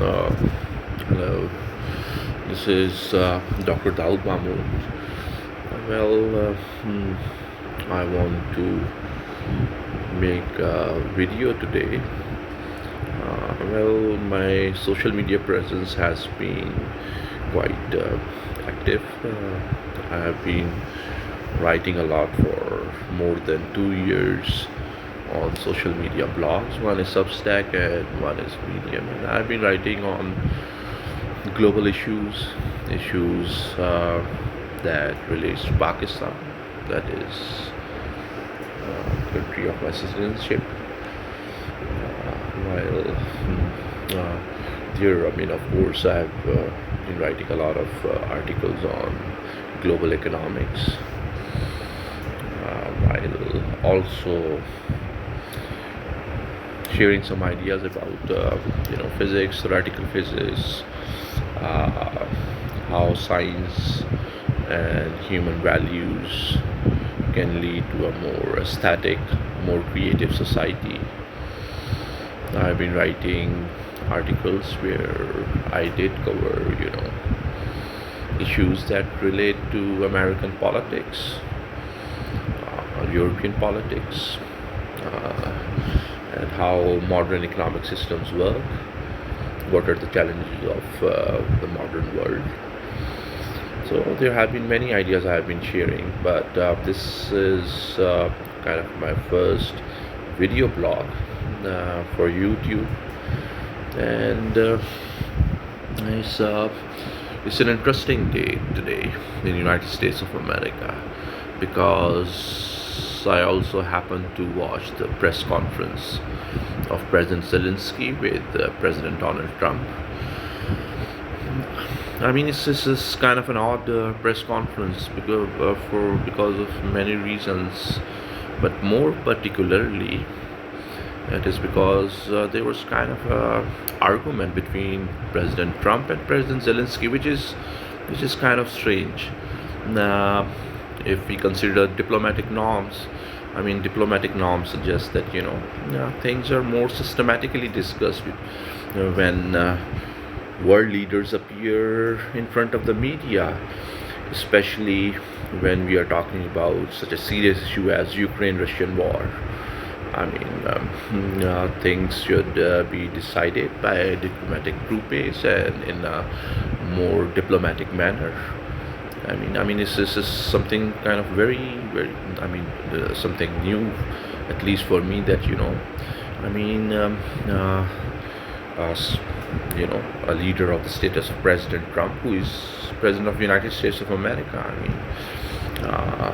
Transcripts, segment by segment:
Uh, Hello, this is Dr. Daud Mahmood. Well, I want to make a video today. My social media presence has been quite active. I have been writing a lot for more than 2 years on social media blogs. One is Substack and one is Medium. And I've been writing on global issues that relates to Pakistan, that is country of my citizenship. While There, of course, I've been writing a lot of articles on global economics, while also sharing some ideas about physics, theoretical physics, uh, how science and human values can lead to a more aesthetic, more creative society. I've been writing articles where I did cover, issues that relate to American politics, European politics, uh, and how modern economic systems work. What are the challenges of the modern world? So there have been many ideas I have been sharing, but this is kind of my first video blog for YouTube, and it's uh, it's an interesting day today in the United States of America, because I also happened to watch the press conference of President Zelensky with President Donald Trump. This is kind of an odd press conference because of many reasons, but more particularly, it is because there was kind of a argument between President Trump and President Zelensky, which is kind of strange. Uh, if we consider diplomatic norms, diplomatic norms suggest that things are more systematically discussed when world leaders appear in front of the media, especially when we are talking about such a serious issue as Ukraine-Russian war. Things should be decided by diplomatic groupings and in a more diplomatic manner. This is something kind of very, very, something new, at least for me, that, I mean, as a leader of the status of President Trump, who is President of the United States of America.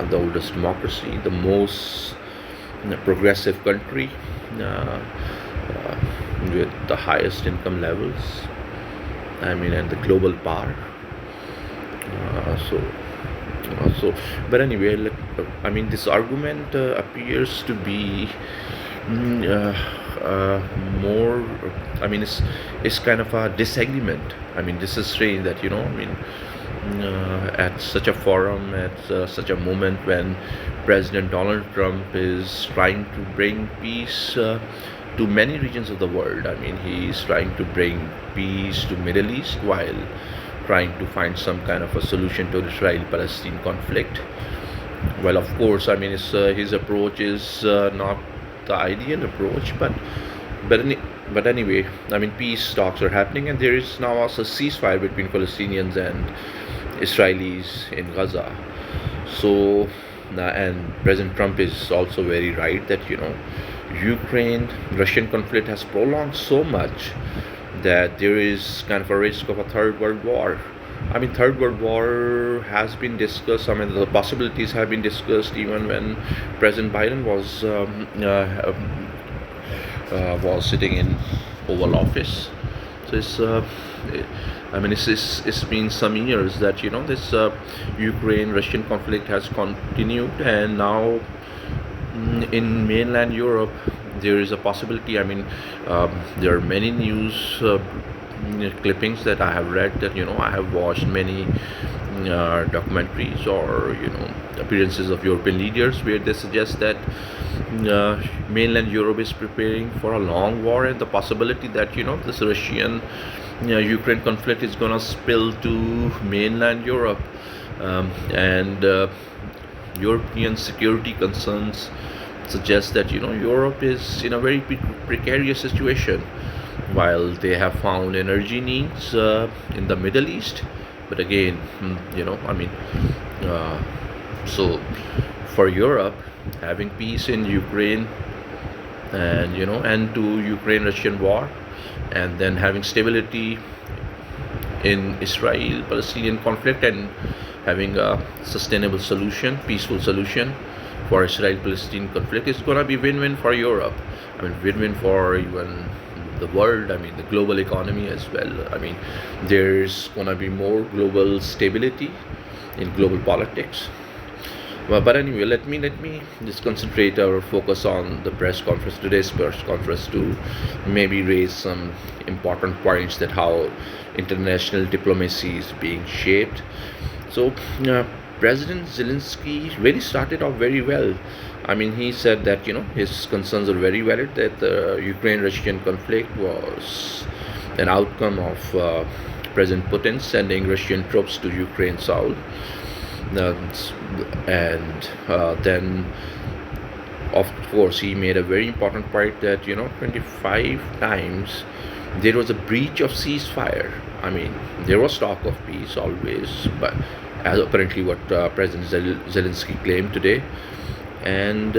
The oldest democracy, the most progressive country, uh, with the highest income levels, and the global power. But anyway, this argument appears to be mm, more. It's kind of a disagreement. This is strange that at such a forum, at such a moment when President Donald Trump is trying to bring peace to many regions of the world. He's trying to bring peace to Middle East while trying to find some kind of a solution to the Israel-Palestine conflict. Well, of course, his approach is not the ideal approach, but anyway, peace talks are happening, and there is now also a ceasefire between Palestinians and Israelis in Gaza. So, and President Trump is also very right that Ukraine-Russian conflict has prolonged so much that there is kind of a risk of a third world war. Third world war has been discussed. The possibilities have been discussed even when President Biden was sitting in Oval Office. So it's been some years that this Ukraine-Russian conflict has continued, and now in mainland Europe there is a possibility. There are many news clippings that I have read, that I have watched many documentaries or appearances of European leaders where they suggest that mainland Europe is preparing for a long war, and the possibility that this Russian Ukraine conflict is gonna spill to mainland Europe, and European security concerns suggest that Europe is in a very precarious situation, while they have found energy needs in the Middle East. But again, uh, so for Europe, having peace in Ukraine, and end to Ukraine-Russian war, and then having stability in Israel-Palestinian conflict, and having a sustainable solution, peaceful solution for Israel-Palestinian conflict is going to be win-win for Europe. I mean, win-win for even the world. I mean, the global economy as well. I mean, there's going to be more global stability in global politics. But anyway, let me just concentrate our focus on the press conference, today's press conference, to maybe raise some important points that how international diplomacy is being shaped. So, President Zelensky really started off very well. I mean, he said that his concerns are very valid. That the Ukraine-Russian conflict was an outcome of President Putin sending Russian troops to Ukraine south, uh, and then of course he made a very important point that 25 times there was a breach of ceasefire. I mean, there was talk of peace always, but as apparently what President Zelensky claimed today, and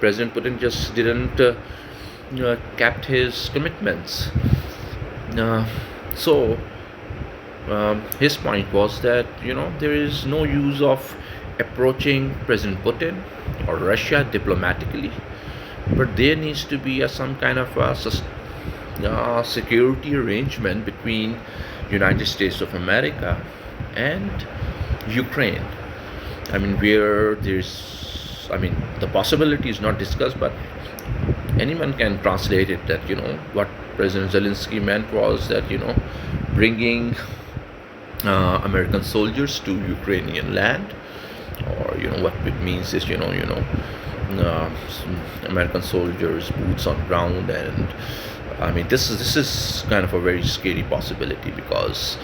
President Putin just didn't kept his commitments. Uh, so his point was that there is no use of approaching President Putin or Russia diplomatically, but there needs to be some kind of a security arrangement between United States of America and Ukraine. I mean, where I mean, the possibility is not discussed, but anyone can translate it that what President Zelensky meant was that bringing American soldiers to Ukrainian land, or what it means is American soldiers boots on ground. And I mean, this is kind of a very scary possibility, because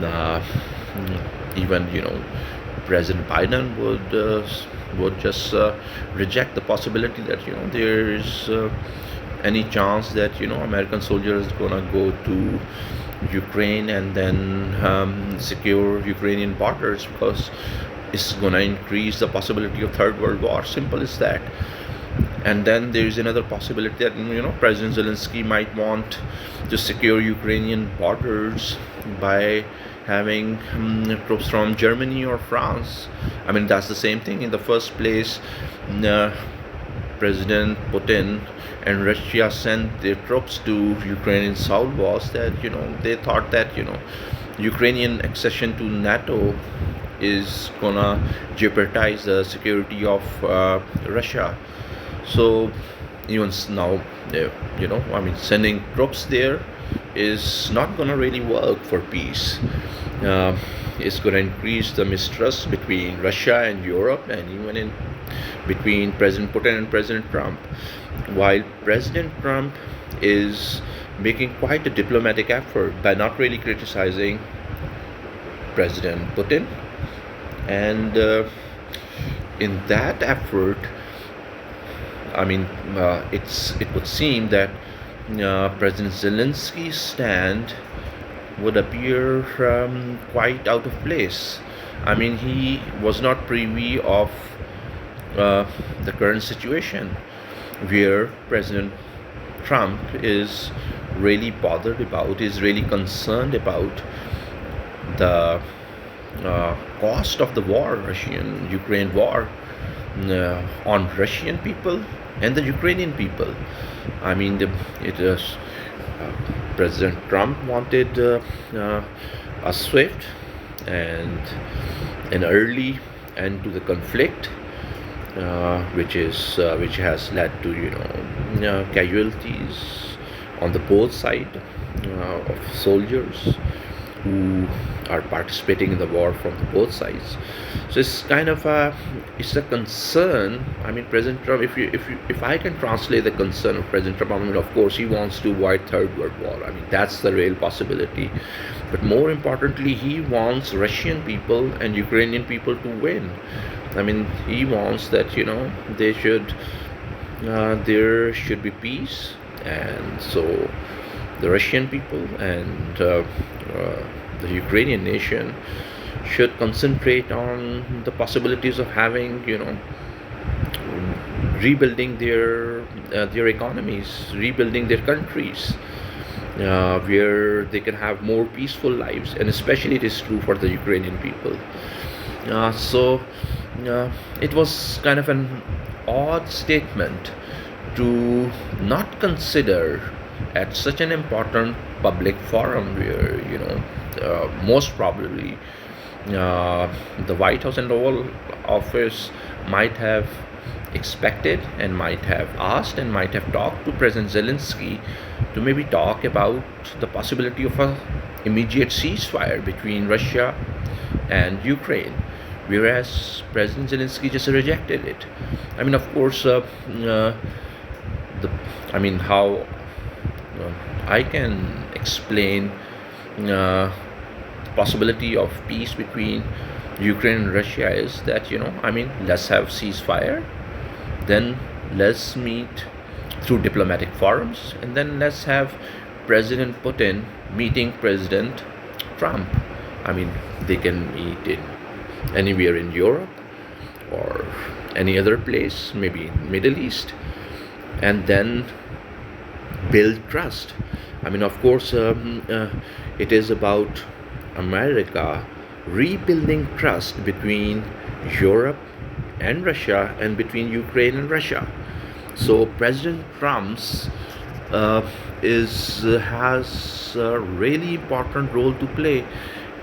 uh, even President Biden would just reject the possibility that there is any chance that American soldiers gonna go to Ukraine and then secure Ukrainian borders, because it's gonna increase the possibility of third world war. Simple as that. And then there is another possibility that President Zelensky might want to secure Ukrainian borders by having troops from Germany or France. I mean, that's the same thing. In the first place, uh, President Putin and Russia sent their troops to Ukrainian south was that they thought that Ukrainian accession to NATO is gonna jeopardize the security of Russia. So even now, I mean, sending troops there is not gonna really work for peace. Uh, it's gonna increase the mistrust between Russia and Europe, and even in between President Putin and President Trump. While President Trump is making quite a diplomatic effort by not really criticizing President Putin, and in that effort, I mean, it would seem that President Zelensky's stand would appear quite out of place. I mean, he was not privy of the current situation, where President Trump is really bothered about, is really concerned about the cost of the war, Russian-Ukraine war, on Russian people and the Ukrainian people. I mean, it is President Trump wanted a swift and an early end to the conflict, which has led to casualties on the both side of soldiers, who are participating in the war from both sides. So it's a concern. I mean, President Trump. If I can translate the concern of President Trump, I mean, of course, he wants to avoid Third World War. I mean, that's the real possibility. But more importantly, he wants Russian people and Ukrainian people to win. I mean, he wants that there should be peace, and so the Russian people and the Ukrainian nation should concentrate on the possibilities of having, rebuilding their economies, rebuilding their countries, where they can have more peaceful lives, and especially it is true for the Ukrainian people. So it was kind of an odd statement to not consider at such an important public forum where most probably the White House and the Oval Office might have expected and might have asked and might have talked to President Zelensky to maybe talk about the possibility of a immediate ceasefire between Russia and Ukraine, whereas President Zelensky just rejected it. I mean, of course, the I mean how I can explain the possibility of peace between Ukraine and Russia is that I mean, let's have ceasefire, then let's meet through diplomatic forums, and then let's have President Putin meeting President Trump. I mean, they can meet in anywhere in Europe or any other place, maybe in Middle East, and then build trust. I mean, of course, it is about America rebuilding trust between Europe and Russia, and between Ukraine and Russia. So President Trump's is has a really important role to play,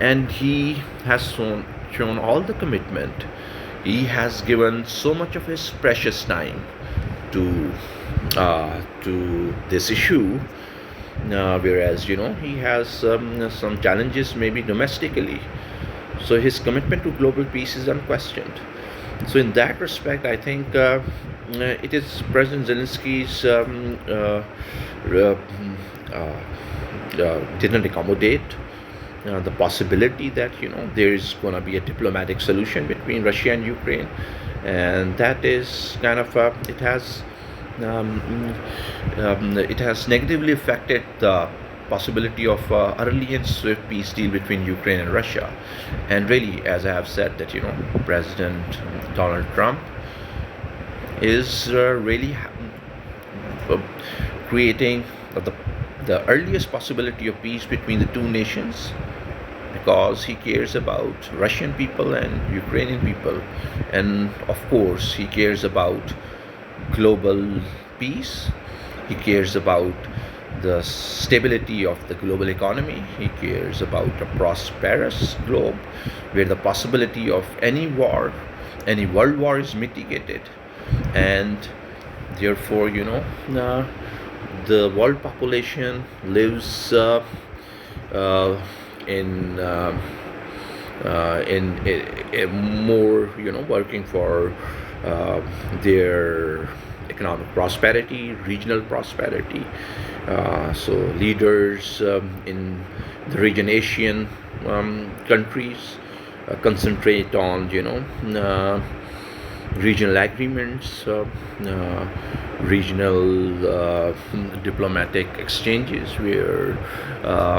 and he has shown all the commitment. He has given so much of his precious time to this issue, whereas he has some challenges maybe domestically. So his commitment to global peace is unquestioned. So in that respect, I think it is President Zelensky's didn't accommodate the possibility that there is going to be a diplomatic solution between Russia and Ukraine, and that is kind of um, it has negatively affected the possibility of early and swift peace deal between Ukraine and Russia. And really, as I have said, that President Donald Trump is really uh, creating the earliest possibility of peace between the two nations, because he cares about Russian people and Ukrainian people, and of course he cares about global peace. He cares about the stability of the global economy. He cares about a prosperous globe where the possibility of any war, any world war, is mitigated, and therefore the world population lives uh, in a more working for their economic prosperity, regional prosperity. So leaders in the region, Asian countries, concentrate on regional agreements, regional diplomatic exchanges where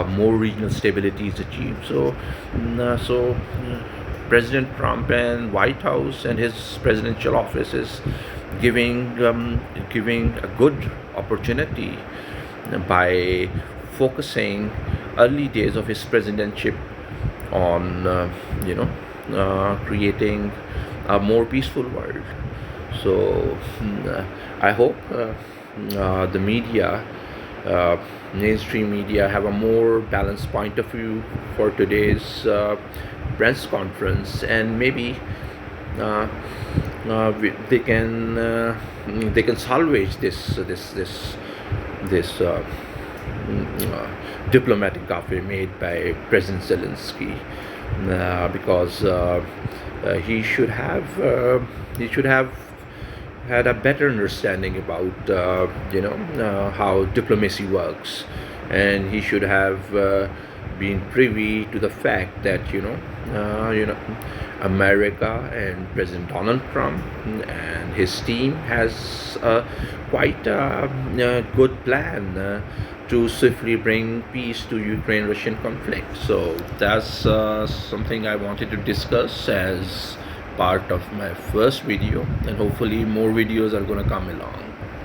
more regional stability is achieved. President Trump and White House and his presidential office is giving a good opportunity by focusing early days of his presidency on creating a more peaceful world. So I hope the media, mainstream media, have a more balanced point of view for today's press conference, and maybe they can salvage this diplomatic café made by President Zelensky, because he should have had a better understanding about how diplomacy works, and he should have been privy to the fact that America and President Donald Trump and his team has quite a good plan to swiftly bring peace to Ukraine-Russian conflict. So that's something I wanted to discuss as part of my first video, and hopefully more videos are going to come along.